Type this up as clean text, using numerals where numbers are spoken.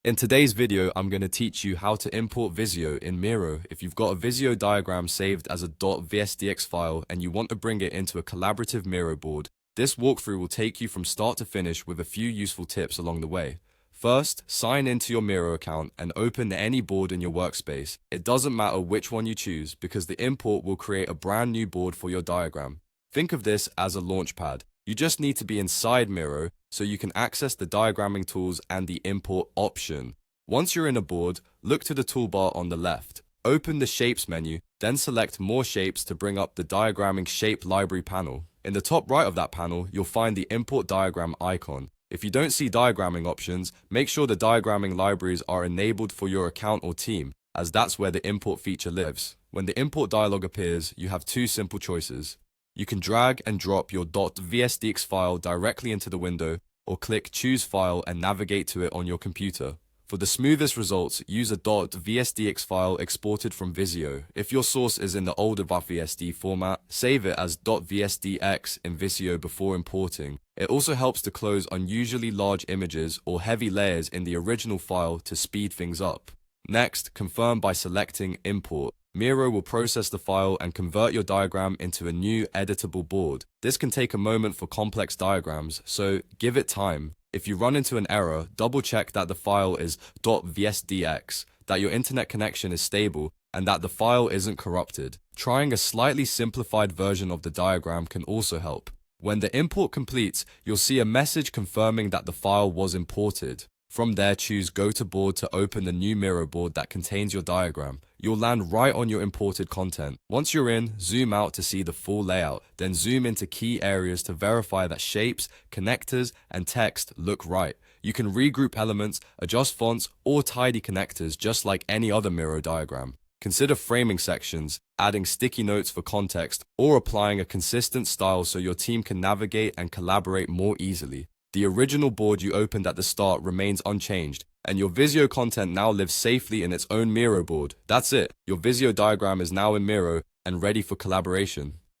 In today's video, I'm going to teach you how to import Visio in Miro. If you've got a Visio diagram saved as a .vsdx file and you want to bring it into a collaborative Miro board, this walkthrough will take you from start to finish with a few useful tips along the way. First, sign into your Miro account and open any board in your workspace. It doesn't matter which one you choose because the import will create a brand new board for your diagram. Think of this as a launchpad. You just need to be inside Miro so you can access the diagramming tools and the import option. Once you're in a board, look to the toolbar on the left. Open the Shapes menu, then select More Shapes to bring up the Diagramming Shape Library panel. In the top right of that panel, you'll find the Import Diagram icon. If you don't see diagramming options, make sure the diagramming libraries are enabled for your account or team, as that's where the import feature lives. When the import dialog appears, you have two simple choices. You can drag and drop your .vsdx file directly into the window, or click Choose File and navigate to it on your computer. For the smoothest results, use a .vsdx file exported from Visio. If your source is in the older .vsd format, save it as .vsdx in Visio before importing. It also helps to close unusually large images or heavy layers in the original file to speed things up. Next, confirm by selecting Import. Miro will process the file and convert your diagram into a new editable board. This can take a moment for complex diagrams, so give it time. If you run into an error, double check that the file is .vsdx, that your internet connection is stable, and that the file isn't corrupted. Trying a slightly simplified version of the diagram can also help. When the import completes, you'll see a message confirming that the file was imported. From there, choose Go to Board to open the new Miro board that contains your diagram. You'll land right on your imported content. Once you're in, zoom out to see the full layout, then zoom into key areas to verify that shapes, connectors, and text look right. You can regroup elements, adjust fonts, or tidy connectors just like any other Miro diagram. Consider framing sections, adding sticky notes for context, or applying a consistent style so your team can navigate and collaborate more easily. The original board you opened at the start remains unchanged, and your Visio content now lives safely in its own Miro board. That's it. Your Visio diagram is now in Miro and ready for collaboration.